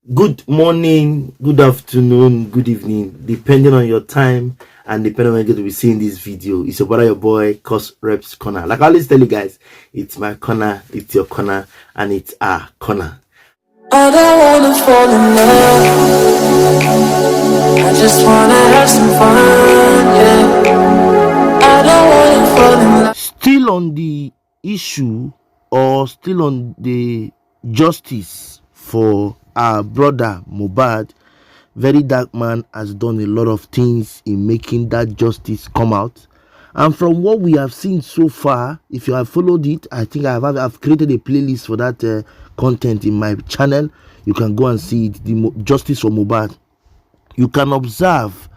Good morning, good afternoon, good evening, depending on your time and depending on when you're going to be seeing this video. It's your brother, your boy, Cos Reps Corner. Like I always tell you guys, it's my corner, it's your corner, and it's our corner. I don't wanna fall in love, I just wanna have some fun, yeah. I don't wanna fall in love. Still on the issue or still on the justice for our brother Mohbad, verydarkblackman has done a lot of things in making that justice come out. And from what we have seen so far, if you have followed it, I think I've created a playlist for that content in my channel. You can go and see it, the justice for Mohbad. You can observe,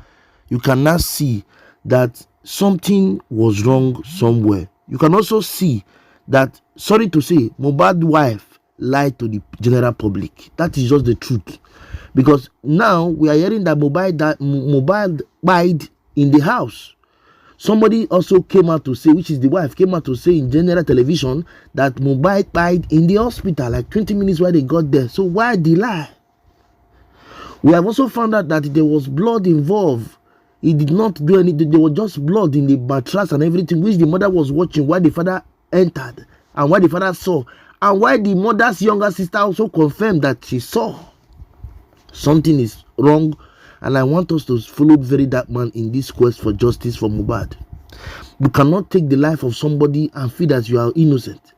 you can now see that something was wrong somewhere. You can also see that, sorry to say, Mohbad's wife lied to the general public. That is just the truth. Because now we are hearing that Mohbad died in the house. Somebody also came out to say, which is the wife, came out to say in general television that Mohbad died in the hospital like 20 minutes while they got there. So why the lie? We have also found out that there was blood involved. He did not do anything. There was just blood in the mattress and everything, which the mother was watching while the father entered and while the father saw. And why the mother's younger sister also confirmed that she saw. Something is wrong, and I want us to follow verydarkblackman in this quest for justice for Mohbad. You cannot take the life of somebody and feel that you are innocent.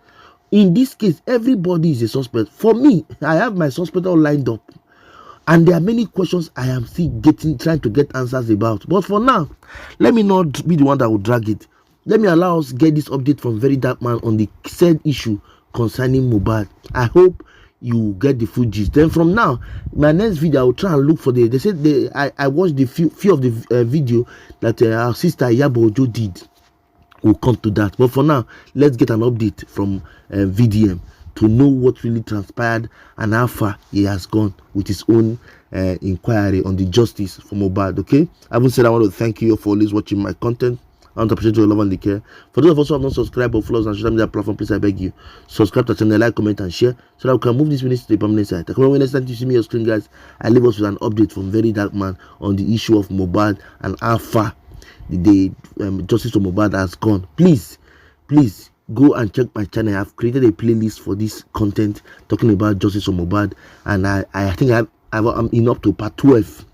In this case, everybody is a suspect. For me, I have my suspect all lined up, and there are many questions I am still trying to get answers about. But for now, let me not be the one that will drag it. Let me allow us get this update from verydarkblackman on the said issue concerning Mohbad. I hope you get the full gist. Then from now, my next video I will try and look for they said I watched the few of the video that our sister Iyabo Ojo did. We'll come to that, but for now let's get an update from VDM to know what really transpired and how far he has gone with his own inquiry on the justice for Mohbad. Okay, having said, I want to thank you for always watching my content. I want to appreciate your love and the care. For those of us who have not subscribed or followed us on social media platform, please I beg you, subscribe to the channel, like, comment, and share so that we can move this minutes to the permanent site. When next time you see me on your screen, guys, I leave us with an update from verydarkblackman on the issue of Mohbad and how far the justice for Mohbad has gone. Please go and check my channel. I have created a playlist for this content talking about justice for Mohbad, and I think I'm in up to part 12.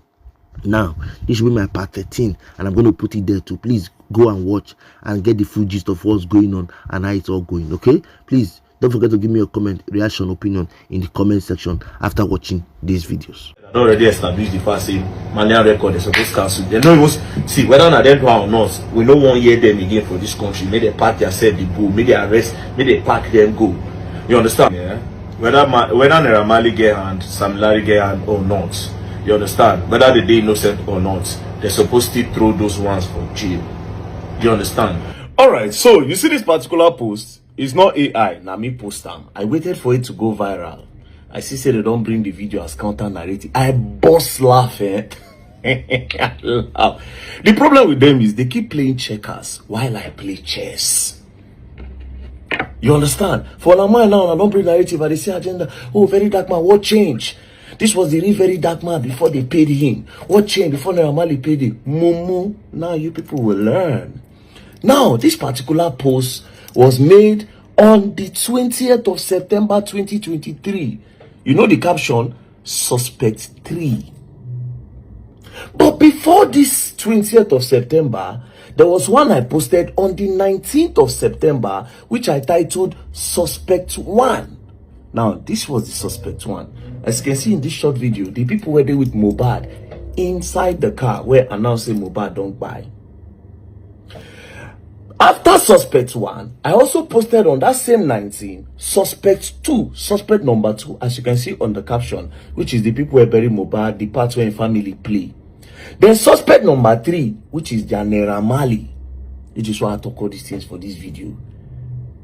Now this should be my part 13, and I'm going to put it there too. Please go and watch and get the full gist of what's going on and how it's all going. Okay, please don't forget to give me a comment, reaction, opinion in the comment section after watching these videos. Already established the fact say Malian record is supposed to cancel. They don't even see whether or them do or not. We no one hear them again for this country. May they pack themselves, they go, may they arrest, may they pack them go. You understand? Yeah. Whether Naira Marley get hand, samlarry get hand or not. You understand? Whether they innocent or not, they're supposed to throw those ones for jail. You understand? Alright, so you see this particular post, it's not AI, now me post them. I waited for it to go viral. I see say they don't bring the video as counter narrative. I bust laugh, eh? I laugh. The problem with them is they keep playing checkers while I play chess. You understand? For a while now, I don't bring narrative, and they say agenda. Oh, verydarkblackman, what changed? This was the real verydarkblackman before they paid him. What changed before Naira Marley paid him? Mumu. Now you people will learn. Now, this particular post was made on the 20th of September 2023. You know the caption? Suspect 3. But before this 20th of September, there was one I posted on the 19th of September, which I titled Suspect 1. Now, this was the Suspect 1. As you can see in this short video, the people were there with Mohbad inside the car where announcing Mohbad don't buy. After Suspect 1, I also posted on that same 19, Suspect 2, Suspect number 2, as you can see on the caption, which is the people who bury Mohbad, the part where family play. Then Suspect number 3, which is the Naira Marley, which is why I talk all these things for this video.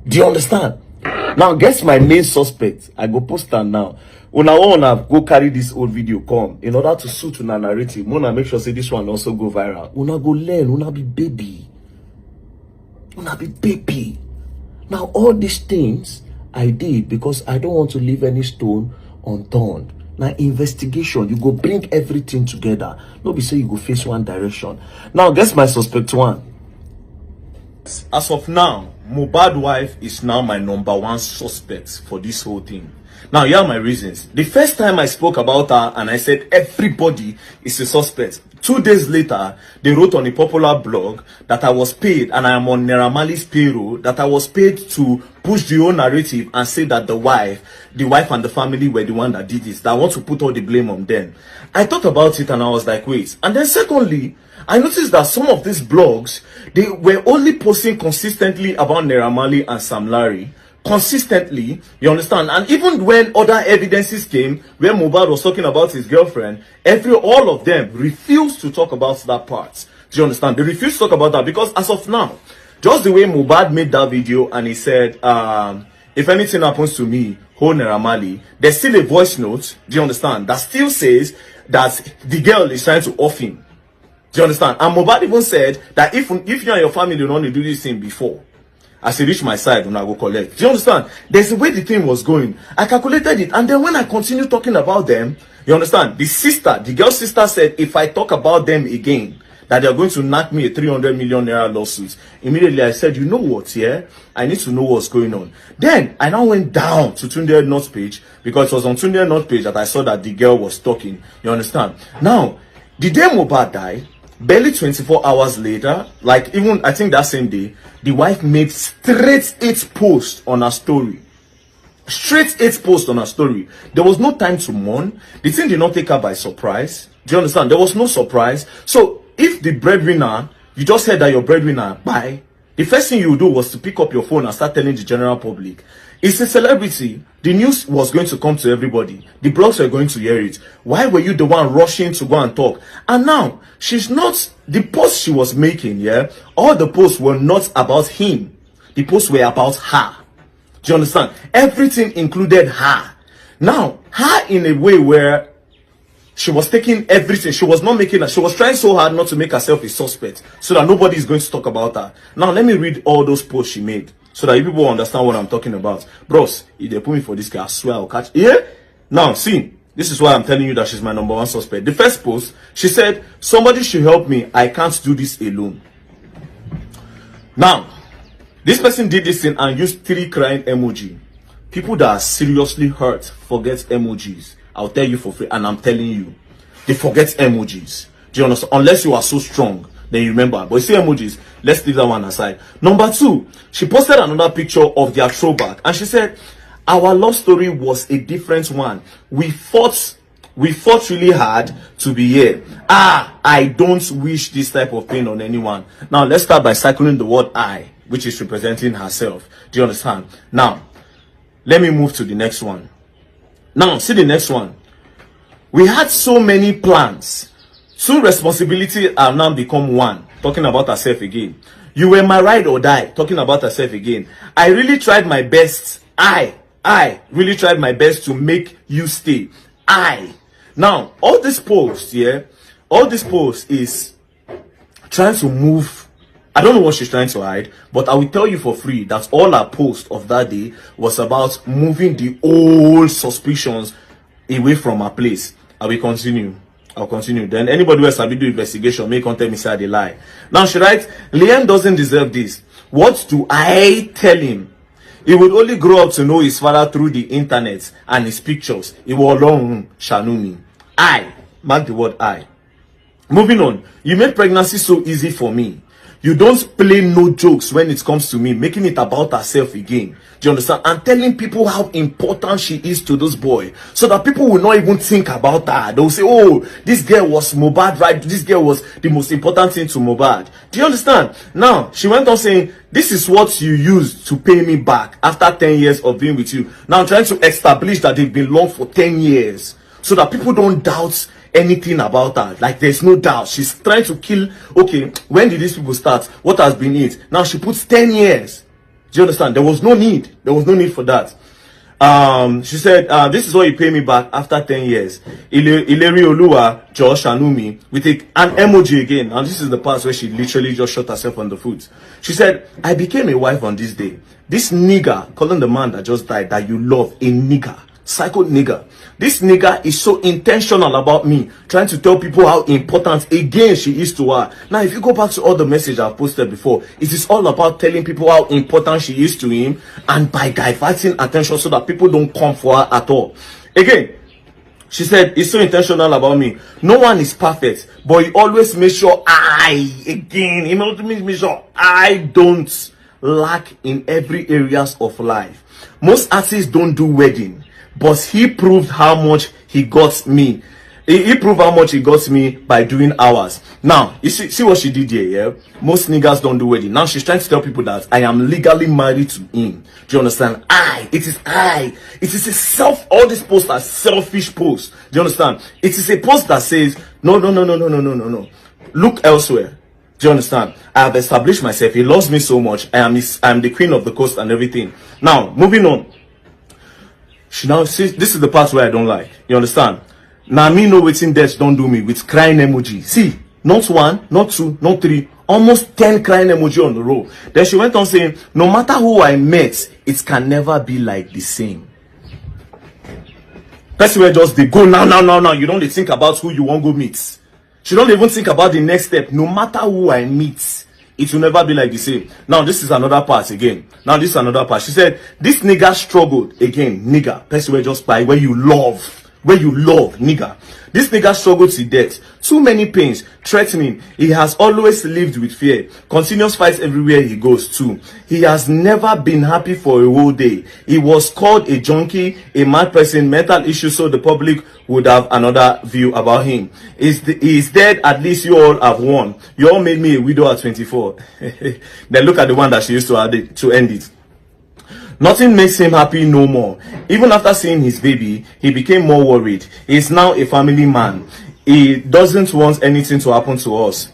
Do you understand? Now, guess my main suspect. I go post her now. Una wanna go carry this old video come in order to suit una narrative. Wanna make sure say this one also go viral. Una go learn. Una be baby. Una be baby. Now all these things I did because I don't want to leave any stone unturned. Now investigation, you go bring everything together. No be say you go face one direction. Now guess my suspect one. As of now, Mohbad wife is now my #1 suspect for this whole thing. Now, here are my reasons. The first time I spoke about her and I said everybody is a suspect, 2 days later, they wrote on a popular blog that I was paid, and I am on Naira Marley's payroll, that I was paid to push the whole narrative and say that the wife and the family were the one that did this, that I want to put all the blame on them. I thought about it and I was like, wait. And then secondly, I noticed that some of these blogs, they were only posting consistently about Naira Marley and samlarry. Consistently, you understand? And even when other evidences came, where Mohbad was talking about his girlfriend, all of them refused to talk about that part. Do you understand? They refused to talk about that because as of now, just the way Mohbad made that video and he said, if anything happens to me, hold Naira Marley, there's still a voice note, do you understand, that still says that the girl is trying to off him. Do you understand? And Mohbad even said that if you and your family don't want to do this thing before, as I reach my side, when I go collect. Do you understand? There's a way the thing was going. I calculated it. And then when I continue talking about them, you understand? The girl's sister said, if I talk about them again, that they're going to knock me a 300 million naira lawsuit. Immediately I said, you know what, yeah? I need to know what's going on. Then I now went down to Tunde North's page, because it was on Tunde North's page that I saw that the girl was talking. You understand? Now, the day Mohbad died, barely 24 hours later, like even I think that same day, the wife made straight 8 posts on her story. Straight 8 posts on her story. There was no time to mourn. The thing did not take her by surprise. Do you understand? There was no surprise. So if the breadwinner, you just said that your breadwinner, bye, the first thing you do was to pick up your phone and start telling the general public. It's a celebrity. The news was going to come to everybody. The blogs were going to hear it. Why were you the one rushing to go and talk? And now, she's not, the posts she was making, yeah, all the posts were not about him. The posts were about her. Do you understand? Everything included her. Now, her in a way where she was taking everything. She was not making her. She was trying so hard not to make herself a suspect so that nobody is going to talk about her. Now, let me read all those posts she made so that you people understand what I'm talking about. Bros, if they put me for this guy, I swear I'll catch. Yeah? Now, see, this is why I'm telling you that she's my #1 suspect. The first post, she said, somebody should help me. I can't do this alone. Now, this person did this thing and used 3 crying emoji. People that are seriously hurt forget emojis. I'll tell you for free, and I'm telling you, they forget emojis. Do you understand? Unless you are so strong, then you remember. But you see emojis, let's leave that one aside. Number 2, she posted another picture of their throwback, and she said, our love story was a different one. We fought really hard to be here. I don't wish this type of pain on anyone. Now, let's start by circling the word I, which is representing herself. Do you understand? Now, let me move to the next one. Now, see the next one. We had so many plans. 2 responsibilities have now become 1. Talking about herself again. You were my ride or die. Talking about herself again. I really tried my best. I really tried my best to make you stay. Now, all this post, yeah, all this post is trying to move. I don't know what she's trying to hide, but I will tell you for free that all her post of that day was about moving the old suspicions away from her place. I will continue. I'll continue. Then anybody who has a video investigation may come tell me say they lie. Now she writes, Liam doesn't deserve this. What do I tell him? He would only grow up to know his father through the internet and his pictures. He will alone Shanumi. I, mark the word I. Moving on. You made pregnancy so easy for me. You don't play no jokes when it comes to me, making it about herself again. Do you understand? And telling people how important she is to this boy, so that people will not even think about her. They'll say, oh, this girl was Mohbad, right? This girl was the most important thing to Mohbad. Do you understand? Now, she went on saying, this is what you used to pay me back after 10 years of being with you. Now I'm trying to establish that they've been long for 10 years, so that people don't doubt anything about her. Like, there's no doubt. She's trying to kill. Okay, when did these people start? What has been it? Now she puts 10 years. Do you understand? There was no need. There was no need for that. She said, this is what you pay me back after 10 years. Ileri Oluwa, Josh Anumi, with an emoji again. And this is the part where she literally just shot herself on the foot. She said, I became a wife on this day. This nigger, calling the man that just died, that you love, a nigger. Psycho nigga. This nigga is so intentional about me, trying to tell people how important again she is to her. Now, if you go back to all the messages I've posted before, it is all about telling people how important she is to him, and by diverting attention so that people don't come for her at all. Again, she said, he's so intentional about me. No one is perfect, but he always makes sure he makes sure I don't lack in every areas of life. Most artists don't do wedding, but he proved how much he got me. He proved how much he got me by doing hours. Now, you see what she did here, yeah? Most niggas don't do wedding. Now she's trying to tell people that I am legally married to him. Do you understand? It is all these posts are selfish posts. Do you understand? It is a post that says, no. Look elsewhere. Do you understand? I have established myself. He loves me so much. I am the queen of the coast and everything. Now, moving on. She now says, this is the part where I don't like. You understand? Now me know waiting death don't do me with crying emoji. See, not one, not two, not three, almost 10 crying emoji on the row. Then she went on saying, no matter who I met, it can never be like the same. Person where just they go now. You don't think about who you want to go meet. She don't even think about the next step. No matter who I meet, it will never be like the same. Now this is another part again. She said, this nigga struggled again. Nigga, person where just by where you love, nigga. This nigga struggled to death. Too many pains, threatening. He has always lived with fear. Continuous fights everywhere he goes to. He has never been happy for a whole day. He was called a junkie, a mad person, mental issues, so the public would have another view about him. He's dead, at least you all have won. You all made me a widow at 24. Then look at the one that she used to add to end it. Nothing makes him happy no more. Even after seeing his baby, he became more worried. He is now a family man. He doesn't want anything to happen to us.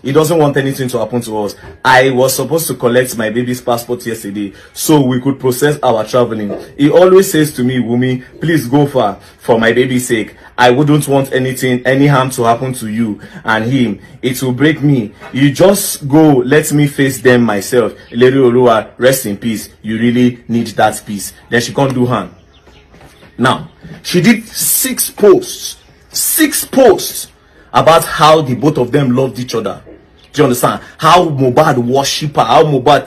I was supposed to collect my baby's passport yesterday so we could process our traveling. He always says to me, Wumi, please go far for my baby's sake. I wouldn't want any harm to happen to you and him. It will break me. You just go, let me face them myself. Lady Olua, rest in peace. You really need that peace. Then she can't do harm. Now, she did 6 posts about how the both of them loved each other. Do you understand? How Mohbad worship her, how Mohbad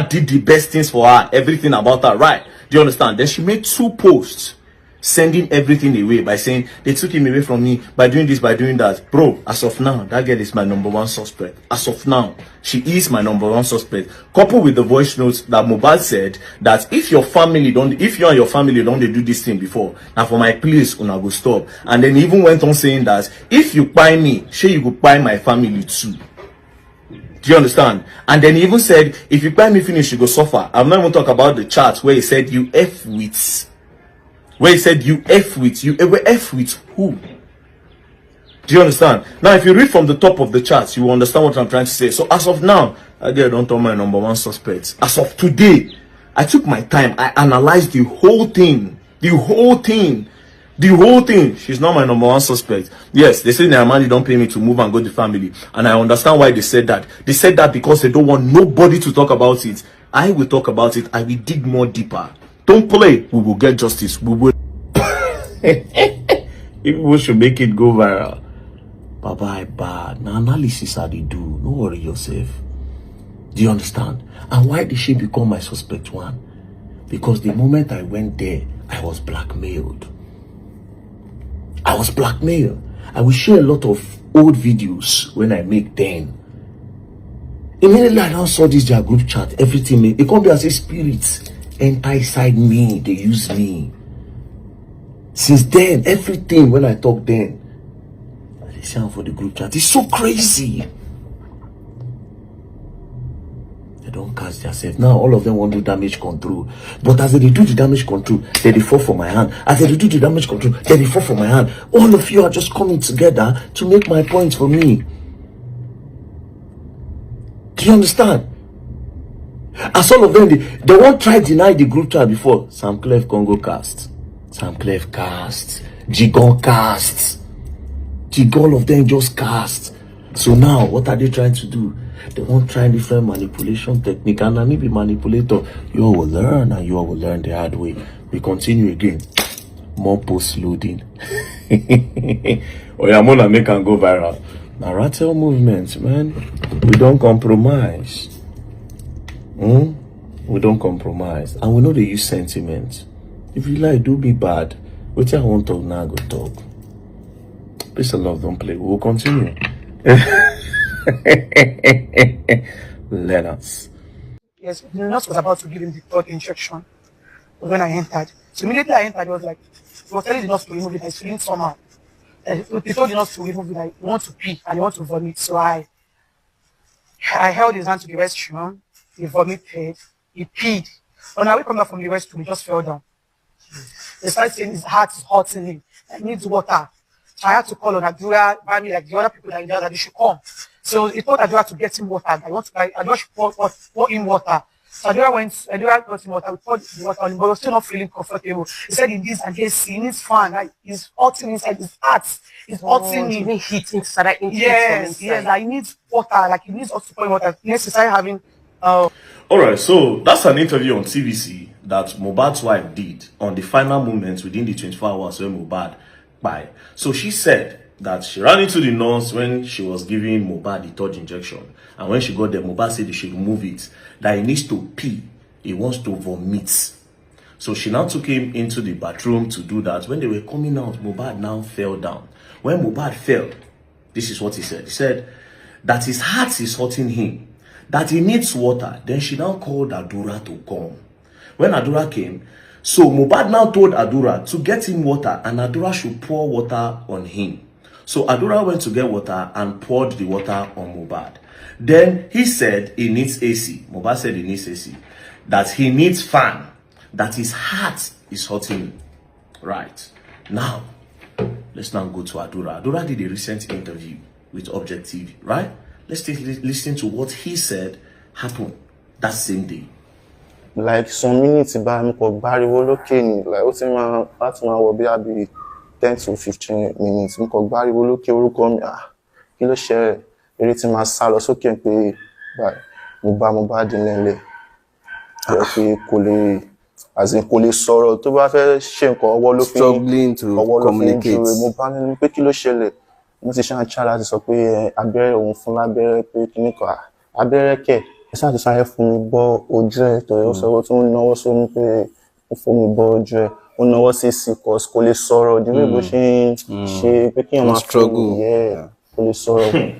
did the best things for her, everything about her, right? Do you understand? Then she made 2 posts sending everything away by saying they took him away from me by doing this, by doing that. Bro, as of now, that girl is my #1 suspect. As of now, she is my #1 suspect. Coupled with the voice notes that Mohbad said that if you and your family don't do this thing before, now for my place una go stop. And then he even went on saying that if you buy me, sure you go buy my family too. Do you understand? And then he even said, if you buy me finish, you go suffer. I'm not even talk about the chat where he said you F with. Where he said you F with. You ever F with who? Do you understand? Now, if you read from the top of the charts, you will understand what I'm trying to say. So as of now, I don't tell my #1 suspect. As of today, I took my time. I analyzed the whole thing. She's not my #1 suspect. Yes, they say their money don't pay me to move and go to family. And I understand why they said that. They said that because they don't want nobody to talk about it. I will talk about it. I will dig more deeper. Don't play. We will get justice. We will. People should make it go viral. Bye bad. Now analysis how they do. Don't worry yourself. Do you understand? And why did she become my suspect one? Because the moment I went there, I was blackmailed. I will share a lot of old videos when I make them. Immediately I now saw this their group chat, everything. It can't be as a spirit enter inside me. They use me. Since then, everything when I talk then, I sound for the group chat. It's so crazy. They don't catch themselves. Now all of them want to do damage control. But as they do the damage control, they fall for my hand. As they do the damage control, they fall for my hand. All of you are just coming together to make my point for me. Do you understand? As all of them, they won't try deny the group chat before. Sam Clef Congo cast. Sam Clef cast. Jigon cast. All of them just cast. So now, what are they trying to do? They won't try different manipulation technique. And I may be manipulator. You all will learn, and you all will learn the hard way. We continue again. more post loading. Oh yeah, I'm gonna make and go viral. Marathon movement, man. We don't compromise. We don't compromise, and we know they use sentiment. If you like, do be bad. What I want to talk now, go talk. Peace and love, don't play. We will continue. Let us. Yes, the nurse was about to give him the third injection when I entered. So immediately I entered, he was telling the nurse to remove it. I was feeling somehow. He told the nurse to remove it. I want to pee and he want to vomit. So I held his hand to the restroom. He vomited. He peed. On our way coming back from the restroom, he just fell down. They started saying his heart is hurting him. He needs water. So I had to call on Adura, Bami, like the other people that they should come. So he told Adura to get him water. Adura should pour in water. So Adura got him water. We poured the water on him, but he was still not feeling comfortable. He said he needs and he needs fan. Like he's hurting inside his heart. He's hurting him. Heat inside. Yes, like he needs water. Like he needs us to pour in water. Next, he started having. Alright, so that's an interview on TVC that Mohbad's wife did on the final moments within the 24 hours when Mohbad died. So she said that she ran into the nurse when she was giving Mohbad the third injection. And when she got there, Mohbad said they should remove it. That he needs to pee. He wants to vomit. So she now took him into the bathroom to do that. When they were coming out, Mohbad now fell down. When Mohbad fell, this is what he said. He said that his heart is hurting him, that he needs water. Then she now called Adura to come. When Adura came, so Mohbad now told Adura to get him water and Adura should pour water on him. So Adura went to get water and poured the water on Mohbad. Then he said he needs AC. Mohbad said he needs AC. That he needs fan. That his heart is hurting him. Right. Now, let's now go to Adura. Adura did a recent interview with Objective, right? Let's listen to what he said happened that same day. Like some minutes back, I'm looking like what's in my partner will be 10 to 15 minutes. I'm called Barry will look kilo share everything my salo so can pay by Mohbad in Kule as in Kule sorrow to ba shame ko struggling to communicate. Mohbad pe kilo shele mo ti shan chala ti sọ pé abẹ́rẹ́ òun fún lábẹ́rẹ́ pé kíní kan abẹ́rẹ́ ke ṣá ti sáré fún mi bọ́ ojú ẹ̀ tó yọ sọ tó ń náwó sómi pé ó fún mi bọ́ ojú ẹ̀ ó náwó sí cause kò lè sọ̀rọ̀ di bó ṣe pé kí wọ́n struggle kò lè sọ̀rọ̀.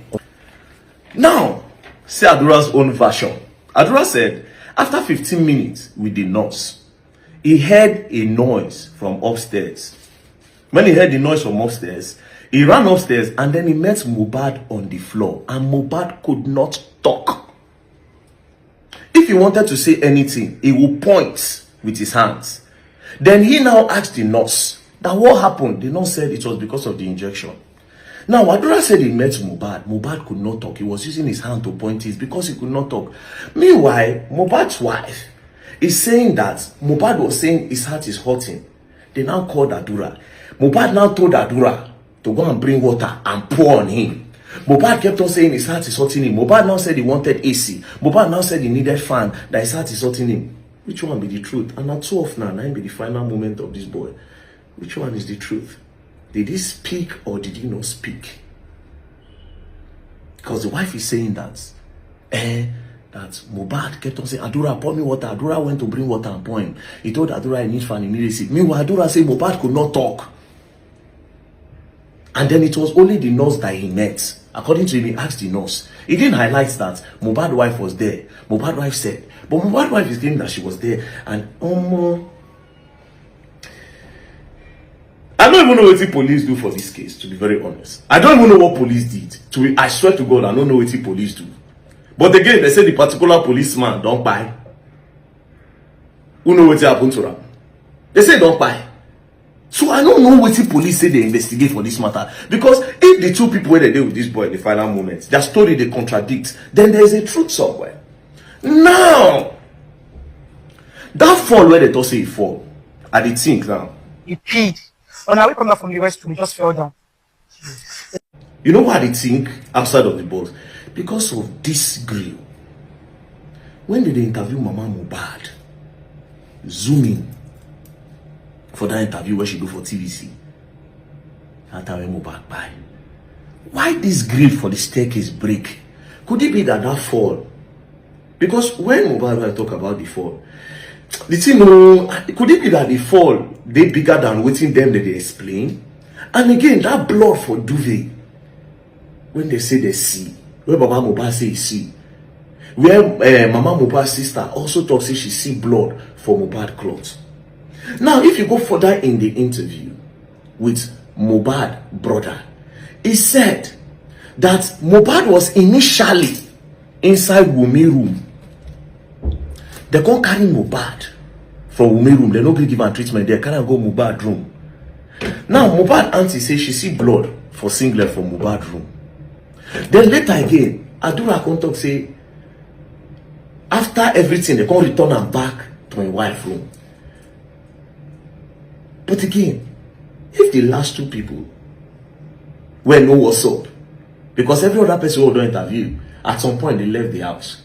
Now, see Adura's own version. Adura said after 15 minutes with the nurse, he heard a noise from upstairs. When he heard the noise from upstairs, he ran upstairs and then he met Mohbad on the floor and Mohbad could not talk. If he wanted to say anything, he would point with his hands. Then he now asked the nurse that what happened. The nurse said it was because of the injection. Now, Adura said he met Mohbad. Mohbad could not talk. He was using his hand to point it because he could not talk. Meanwhile, Mohbad's wife is saying that Mohbad was saying his heart is hurting. They now called Adura. Mohbad now told Adura to go and bring water and pour on him. Mohbad kept on saying his heart is hurting him. Mohbad now said he wanted AC. Mohbad now said he needed fan, that his heart is hurting him. Which one be the truth? And at 12 now, be the final moment of this boy. Which one is the truth? Did he speak or did he not speak? Because the wife is saying that Mohbad kept on saying, Adura, pour me water. Adura went to bring water and pour him. He told Adura he needs fan immediately. Meanwhile, Adura said Mohbad could not talk. And then it was only the nurse that he met. According to him, he asked the nurse. He didn't highlight that Mohbad's wife was there. Mohbad's wife said, but Mohbad's wife is claiming that she was there. And I don't even know what the police do for this case, to be very honest. I don't even know what police did. I swear to God, I don't know what the police do. But again, they say the particular policeman don't buy. Who know what happened to them? They say don't buy. So I don't know what the police say they investigate for this matter. Because if the two people were there with this boy in the final moments, their story they contradict, then there is a truth somewhere. Now, that fall where they don't say he fall, I did think now. He peed. On our way coming back from the restroom, he just fell down. You know what I think outside of the box? Because of this grill. When did they interview Mama Mohbad? Zoom in for that interview where she do for TVC. That time Mohbad buy. Why this grief for the staircase break? Could it be that fall? Because when Mohbad talk about the fall, the thing, could it be that the fall they bigger than waiting them that they explain? And again, that blood for duvet, when they say they see, where Baba Mohbad say he see, where Mama Mohbad's sister also talks say she see blood for Mohbad clothes. Now, if you go further in the interview with mohbadsbrother, he said that Mohbad was initially inside Wunmi room. They can't carry Mohbad from Wunmi room. They no give am treatment. They can't go Mohbad room. Now, Mohbad auntie say she see blood for singlet from Mohbad room. Then later again, Adura come talk say after everything they can't return am back to my wife room. But again, if the last two people were know what's up, because every other person who don't interview, at some point they left the house.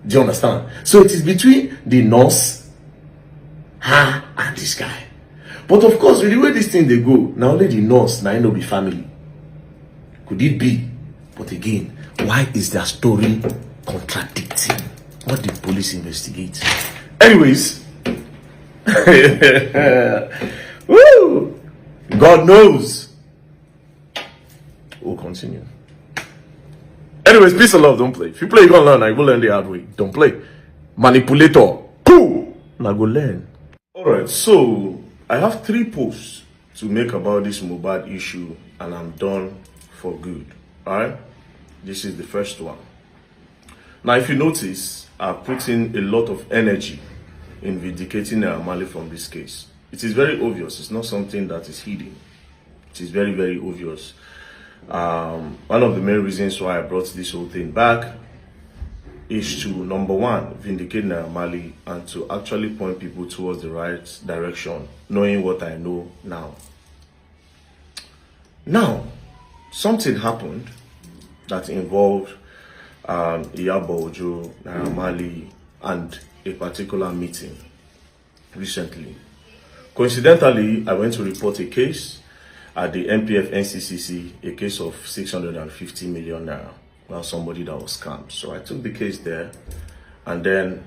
Do you understand? So it is between the nurse, her, and this guy. But of course, with the way this thing they go, now only the nurse, now no be family. Could it be? But again, why is their story contradicting what the police investigate? Anyways, woo! God knows. We'll continue. Anyways, peace and love, don't play. If you play, you're gonna learn. I will learn the hard way. Don't play. Manipulator. Cool. Now go learn. Alright, so I have 3 posts to make about this Mohbad issue, and I'm done for good. Alright? This is the first one. Now, if you notice, I've put in a lot of energy in vindicating Naira from this case. It is very obvious. It's not something that is hidden. It is very, very obvious. One of the main reasons why I brought this whole thing back is to, number one, vindicate Naira and to actually point people towards the right direction, knowing what I know now. Now, something happened that involved Iyabo Ojo, Naira and a particular meeting recently. Coincidentally, I went to report a case at the MPF NCCC, a case of 650 million naira. Now somebody that was scammed. So I took the case there, and then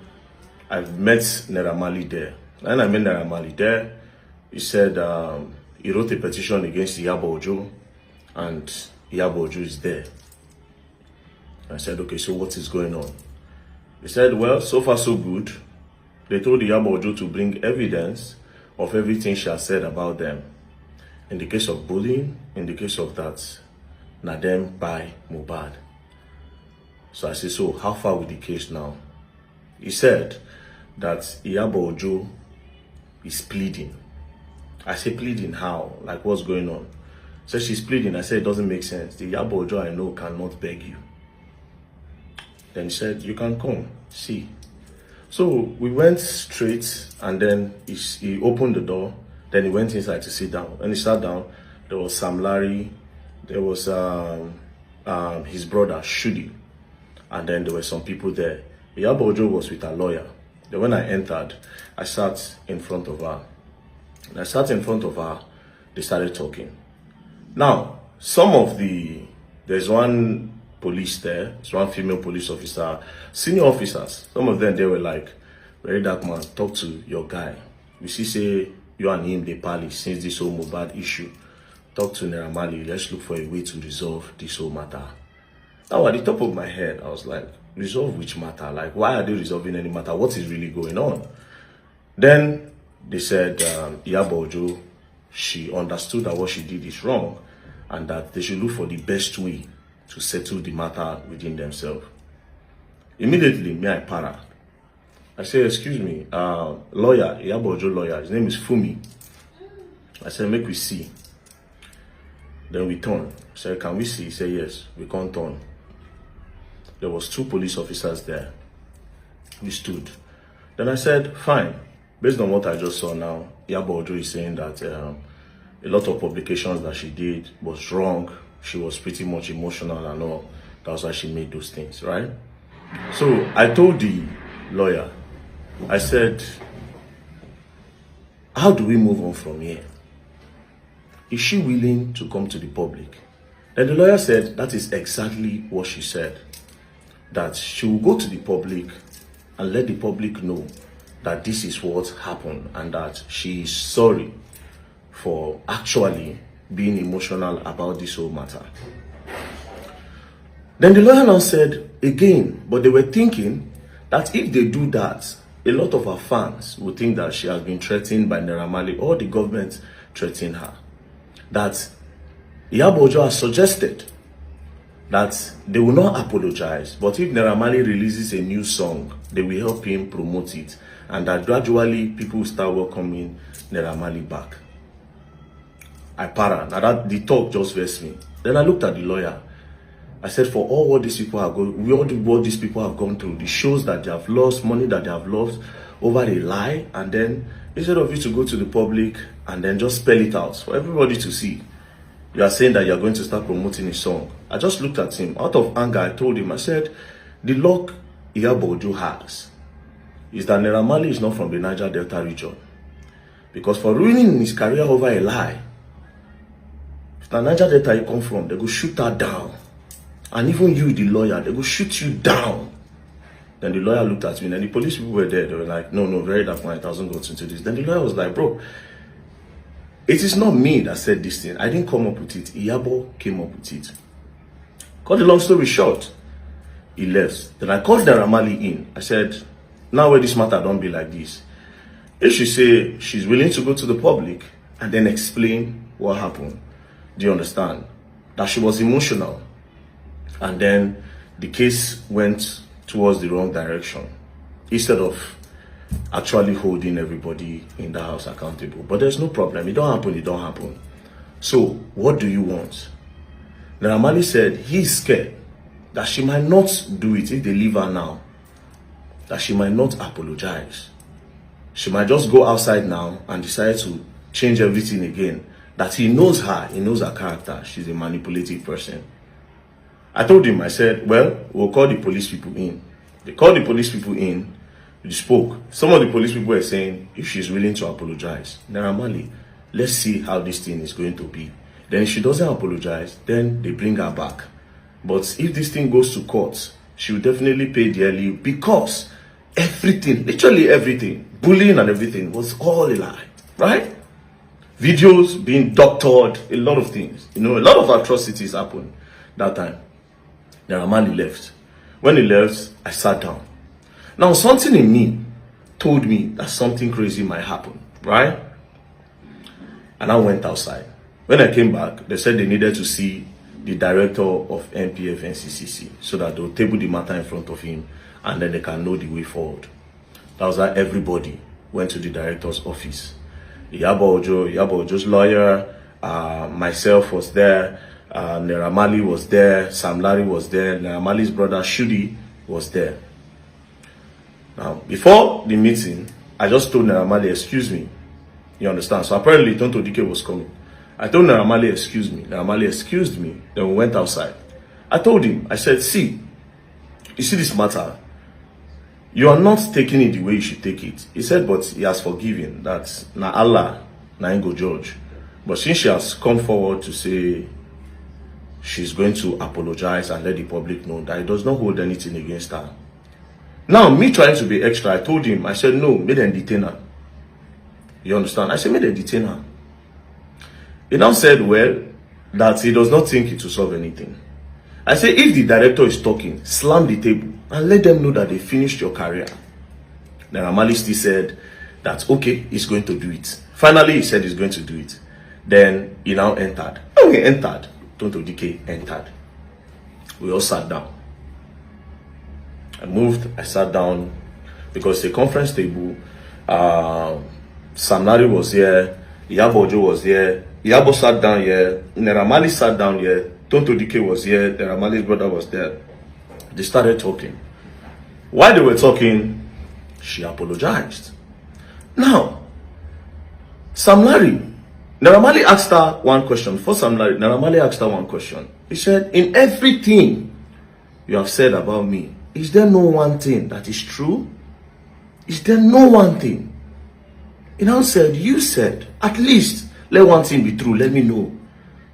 I met Naira there. And I met Naira there. He said he wrote a petition against Iyabo Ojo, and Iyabo Ojo is there. I said, okay, so what is going on? He said, well, so far so good. They told Iyabo Ojo to bring evidence of everything she has said about them. In the case of bullying, in the case of that, na them by Mohbad. So I said, so how far with the case now? He said that Iyabo Ojo is pleading. I said, pleading how? Like, what's going on? So she's pleading. I said, it doesn't make sense. The Iyabo Ojo I know cannot beg you. Then he said, you can come, see. So we went straight, and then he opened the door. Then he went inside to sit down. When he sat down, there was Samlarry, there was his brother, Shudi, and then there were some people there. Iyabo Ojo was with a lawyer. Then when I entered, I sat in front of her. And I sat in front of her, they started talking. Now, there's one police there, there's one female police officer, senior officers. Some of them, they were like, very dark man, talk to your guy. You see, say, you and him, they pally since this whole Mohbad issue. Talk to Naira, let's look for a way to resolve this whole matter. Now, at the top of my head, I was like, resolve which matter? Like, why are they resolving any matter? What is really going on? Then they said, Iyabo Ojo, she understood that what she did is wrong, and that they should look for the best way to settle the matter within themselves. Immediately, me, I para. I said, excuse me, lawyer, Iyabo Ojo lawyer, his name is Fumi. I said, make we see. Then we turn. I said, can we see? He said, yes, we can't turn. There was 2 police officers there. We stood. Then I said, fine. Based on what I just saw now, Iyabo Ojo is saying that a lot of publications that she did was wrong. She was pretty much emotional and all. That's why she made those things, right? So I told the lawyer, I said, how do we move on from here? Is she willing to come to the public? Then the lawyer said that is exactly what she said, that she will go to the public and let the public know that this is what happened and that she is sorry for actually being emotional about this whole matter. Then the lawyer now said again, but they were thinking that if they do that, a lot of her fans will think that she has been threatened by Naira Marley or the government threatening her. That Iyabo Ojo has suggested that they will not apologize, but if Naira Marley releases a new song, they will help him promote it, and that gradually people will start welcoming Naira Marley back. I para. Now that the talk just vexed me. Then I looked at the lawyer. I said, for all what these people have gone, what these people have gone through, the shows that they have lost, money that they have lost over a lie, and then instead of you to go to the public and then just spell it out for everybody to see, you are saying that you are going to start promoting a song. I just looked at him. Out of anger, I told him, I said, the luck Iyabo Ojo has is that Naira Marley is not from the Niger Delta region. Because for ruining his career over a lie, if the Niger Delta you come from, they go shoot her down. And even you, the lawyer, they go shoot you down. Then the lawyer looked at me, and the police people were there. They were like, no, very dark man, it hasn't got into this. Then the lawyer was like, bro, it is not me that said this thing. I didn't come up with it. Iyabo came up with it. Cut the long story short, he left. Then I called Naira Marley in. I said, now where this matter don't be like this. If she say she's willing to go to the public and then explain what happened, do you understand? That she was emotional. And then the case went towards the wrong direction instead of actually holding everybody in the house accountable. But there's no problem. It don't happen. So what do you want? Naira Marley said he's scared that she might not do it if they leave her now. That she might not apologize. She might just go outside now and decide to change everything again. That he knows her character. She's a manipulative person. I told him, I said, well, we'll call the police people in. They called the police people in, we spoke. Some of the police people were saying, if she's willing to apologize, Naira Marley, let's see how this thing is going to be. Then if she doesn't apologize, then they bring her back. But if this thing goes to court, she will definitely pay dearly because everything, literally everything, bullying and everything was all a lie, right? Videos being doctored, a lot of things. A lot of atrocities happened that time. Naira Marley left. When he left, I sat down. Now, something in me told me that something crazy might happen, right? And I went outside. When I came back, they said they needed to see the director of NPF NCCC so that they'll table the matter in front of him and then they can know the way forward. That was how everybody went to the director's office. Iyabo Ojo's lawyer, myself was there, Naira Marley was there, Samlarry was there, Naira Marley's brother Shudi was there. Now, before the meeting, I just told Naira Marley, excuse me. You understand? So apparently Tontodike was coming. I told Naira Marley, excuse me. Naira Marley excused me. Then we went outside. I told him, I said, see, you see this matter? You are not taking it the way you should take it. He said, but he has forgiven. That na Allah, na him go judge. But since she has come forward to say she's going to apologize and let the public know that he does not hold anything against her. Now, me trying to be extra, I told him, I said, no, make them detain her. You understand? I said, make them detain her. He now said, well, that he does not think it will solve anything. I said, if the director is talking, slam the table and let them know that they finished your career. Naira Marley still said that, okay, he's going to do it. Finally, he said he's going to do it. Then he now entered. When he entered, Tontodike entered. We all sat down. I moved, I sat down because the conference table, Samlarry was here, Iyabo Ojo was here, Iyabo sat down here, Naira Marley sat down here, Tontodike was here, Naira Marley's brother was there. They started talking. While they were talking, she apologized. Now, Samlarry, Naira Marley asked her one question. For Samlarry, Naira Marley asked her one question. He said, in everything you have said about me, is there no one thing that is true? Is there no one thing? He now said, you said, at least let one thing be true. Let me know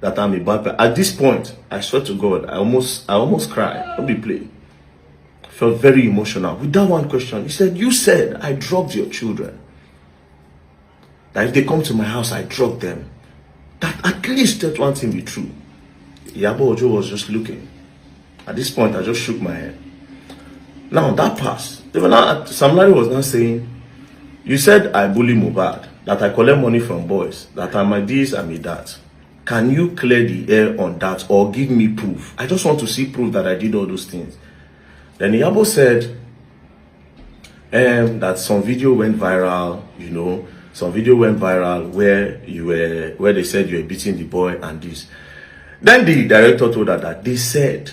that I'm a bad person. At this point, I swear to God, I almost cried. Don't be playing. I felt very emotional. With that one question, he said, you said I drugged your children. That if they come to my house, I drug them. That at least that one thing be true. Iyabo Ojo was just looking. At this point, I just shook my head. Now that passed. Samlarry was now saying, you said I bully Mohbad, that I collect money from boys, that I'm a this, I'm a that. Can you clear the air on that or give me proof? I just want to see proof that I did all those things. Then Iyabo said that some video went viral, you know, some video went viral where they said you were beating the boy and this. Then the director told her that they said,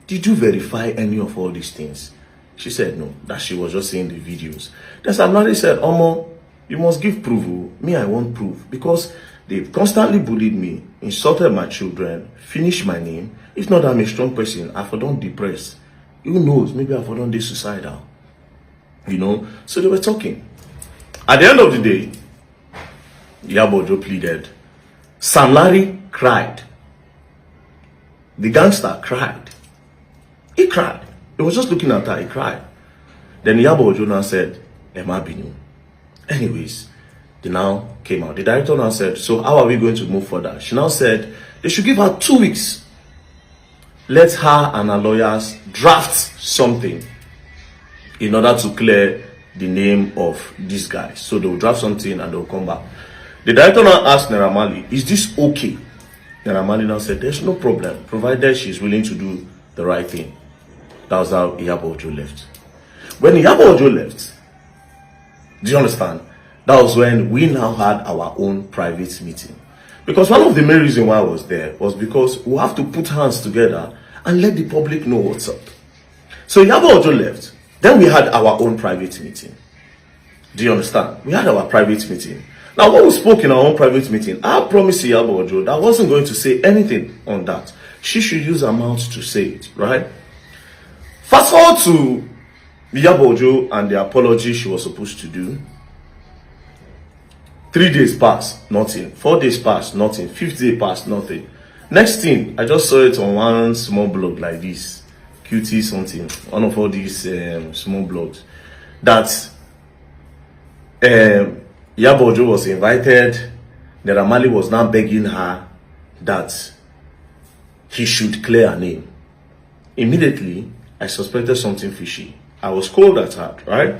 did you verify any of all these things? She said no, that she was just seeing the videos. Then Samlarry said, Omo, you must give proof. Me, I want proof. Because they constantly bullied me, insulted my children, finished my name. If not, I'm a strong person. I for don't depressed. Who knows? Maybe I for don't be suicidal. You know? So they were talking. At the end of the day, Iyabo Ojo pleaded. Samlarry cried. The gangster cried. He cried. He was just looking at her. He cried. Then Iyabo Ojo now said, Emma Binu. Anyways, they now came out. The director now said, so how are we going to move further? She now said, they should give her 2 weeks. Let her and her lawyers draft something in order to clear the name of these guys. So they'll draft something and they'll come back. The director now asked Naira Marley, is this okay? Naira Marley now said, there's no problem, provided she's willing to do the right thing. That was how Iyabo Ojo left. When Iyabo Ojo left, do you understand? That was when we now had our own private meeting. Because one of the main reasons why I was there was because we have to put hands together and let the public know what's up. So Iyabo Ojo left. Then we had our own private meeting. Do you understand? We had our private meeting. Now, when we spoke in our own private meeting, I promised Iyabo Ojo that I wasn't going to say anything on that. She should use her mouth to say it, right? Fast forward to Iyabo Ojo and the apology she was supposed to do. 3 days passed, nothing. 4 days passed, nothing. 5th day passed, nothing. Next thing, I just saw it on one small blog like this. QT something. One of all these small blogs. That Iyabo Ojo was invited. Naira Marley was now begging her that he should clear her name. Immediately, I suspected something fishy. I was cold at heart, right?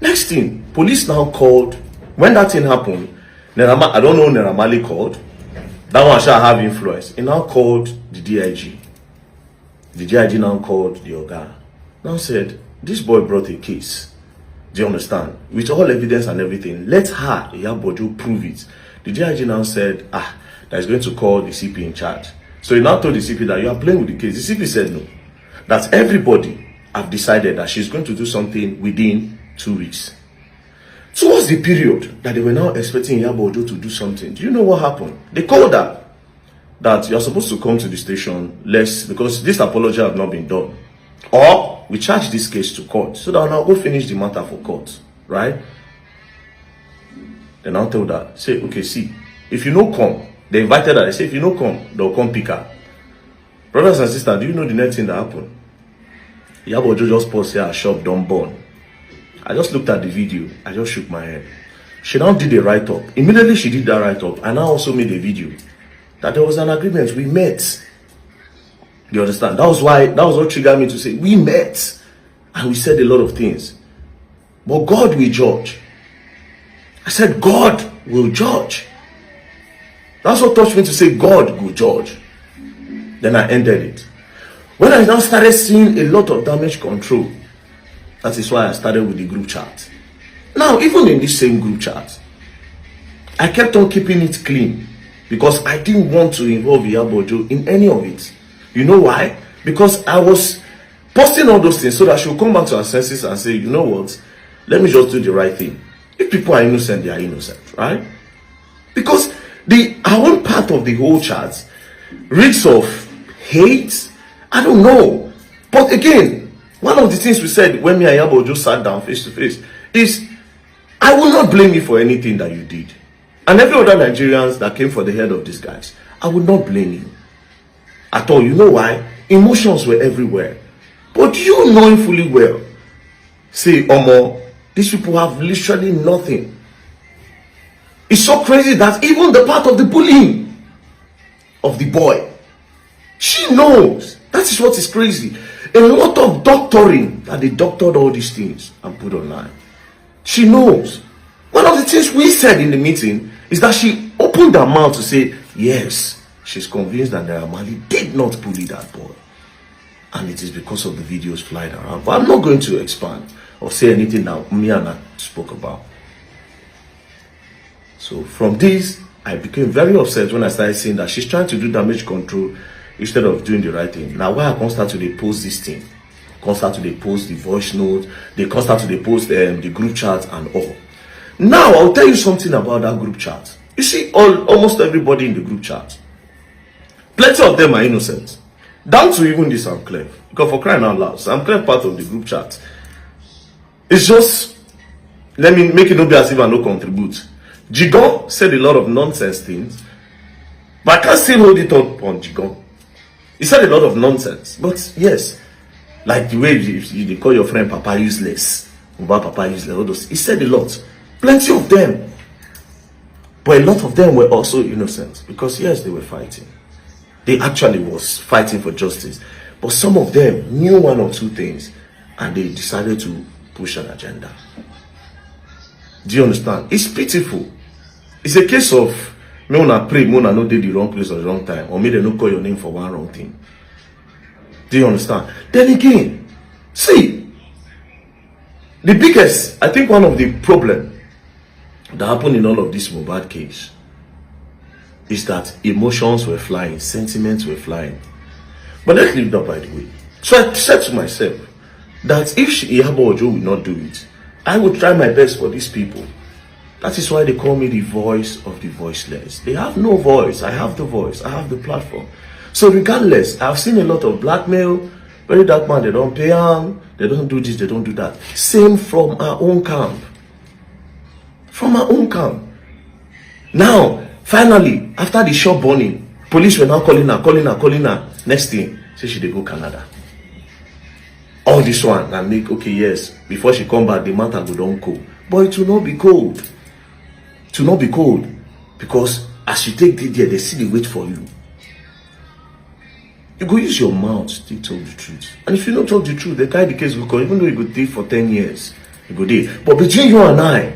Next thing, police now called. When that thing happened, I don't know, Naira Marley called. That one shall have influence. He now called the DIG. The DIG now called the Oga. Now said, this boy brought a case. Do you understand? With all evidence and everything, let her, Iyabo Ojo, prove it. The DIG now said, that is going to call the CP in charge. So he now told the CP that you are playing with the case. The CP said no. That everybody have decided that she's going to do something within 2 weeks. Towards the period that they were now expecting Iyabo Ojo to do something, do you know what happened? They called her that you're supposed to come to the station because this apology have not been done. Or we charge this case to court so that I'll go finish the matter for court, right? Then I told her, say, okay, see, if you no come, they invited her, they say, if you no come, they'll come pick her. Brothers and sisters, do you know the next thing that happened? Iyabo Ojo just paused here, her shop don't burn. I just looked at the video, I just shook my head. She now did a write-up. Immediately she did that write-up, and I also made a video that there was an agreement, we met. You understand? That was what triggered me to say, we met, and we said a lot of things. But God will judge. I said, God will judge. That's what touched me to say, God will judge. Then I ended it. When I now started seeing a lot of damage control, that is why I started with the group chat. Now, even in this same group chat, I kept on keeping it clean because I didn't want to involve Iyabo Ojo in any of it. You know why? Because I was posting all those things so that she will come back to her senses and say, you know what? Let me just do the right thing. If people are innocent, they are innocent, right? Because our own part of the whole chat reeks of hate. I don't know. But again, one of the things we said when me and Iyabo Ojo sat down face to face is, I will not blame you for anything that you did. And every other Nigerians that came for the head of these guys, I would not blame you at all. You know why? Emotions were everywhere. But you knowing fully well, say, Omo, these people have literally nothing. It's so crazy that even the part of the bullying of the boy, she knows. That is what is crazy. A lot of doctoring that they doctored all these things and put online. She knows. One of the things we said in the meeting is that she opened her mouth to say, yes, she's convinced that Naira Marley did not bully that boy. And it is because of the videos flying around. But I'm not going to expand or say anything that me and I spoke about. So from this, I became very upset when I started seeing that she's trying to do damage control instead of doing the right thing. Now, why I can't start to post this thing? Can't start to post the voice note. They can't start to post the group chat and all. Now, I'll tell you something about that group chat. You see, almost everybody in the group chat, plenty of them are innocent. Down to even this Sam Clef. Because for crying out loud, Sam Clef part of the group chat. It's just, let me make it not be as if I no contribute. Jigon said a lot of nonsense things, but I can't still hold it up on Jigon. He said a lot of nonsense, but yes, like the way you call your friend Papa useless, Mohbad Papa useless, all those. He said a lot, plenty of them, but a lot of them were also innocent because yes, they were fighting. They actually was fighting for justice, but some of them knew one or two things, and they decided to push an agenda. Do you understand? It's pitiful. It's a case of me wanna pray, me wanna not do the wrong place at the wrong time, or me they not call your name for one wrong thing. Do you understand? Then again, see, the biggest, I think one of the problem that happened in all of this Mohbad case is that emotions were flying, sentiments were flying. But let's leave that by the way. So I said to myself that if Iyabo Ojo will not do it, I will try my best for these people. That is why they call me the voice of the voiceless. They have no voice. I have the voice. I have the platform. So regardless, I've seen a lot of blackmail. Very dark man, they don't pay them. They don't do this, they don't do that. Same from our own camp. From our own camp. Now, finally, after the shop burning, police were now calling her. Next thing, say she dey go Canada. All this one, and make, okay, yes, before she come back, the matter go down cold. But it will not be cold. It will not be cold. Because as you take it there, they see the wait for you. You go use your mouth to tell the truth. And if you don't tell the truth, the guy the case will come, even though you go there for 10 years. You go there. But between you and I,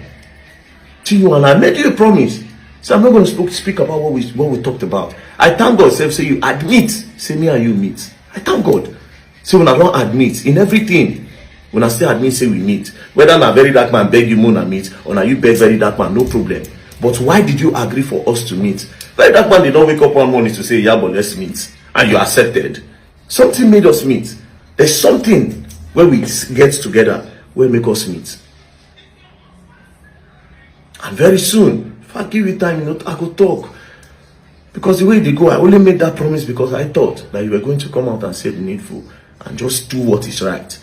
made you a promise. So I'm not going to speak about what we talked about. I thank God, say you admit, say me and you meet. I thank God. So when I don't admit in everything, when I still admit, say we meet. Whether na very dark man beg you more than meet, or now you beg very dark man, no problem. But why did you agree for us to meet? Very dark man did not wake up one morning to say, yeah, but let's meet. And you accepted. Something made us meet. There's something where we get together, where make us meet. And very soon, if I give you time, I go talk. Because the way they go, I only made that promise because I thought that you were going to come out and say the needful and just do what is right.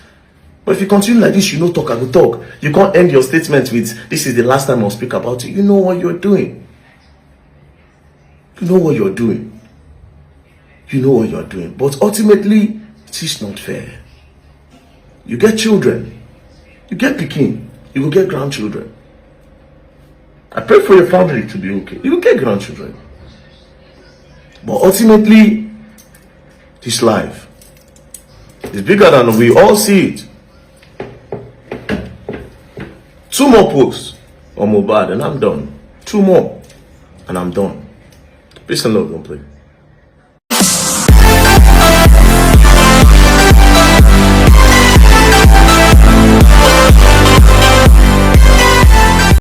But if you continue like this, you know talk, I go talk. You can't end your statement with, this is the last time I'll speak about it. You know what you're doing. You know what you're doing. You know what you're doing. But ultimately, it is not fair. You get children. You get pikin. You will get grandchildren. I pray for your family to be okay. You will get grandchildren. But ultimately, this life is bigger than we all see it. 2 more posts on Mohbad and I'm done. 2 more and I'm done. Peace and love, don't play.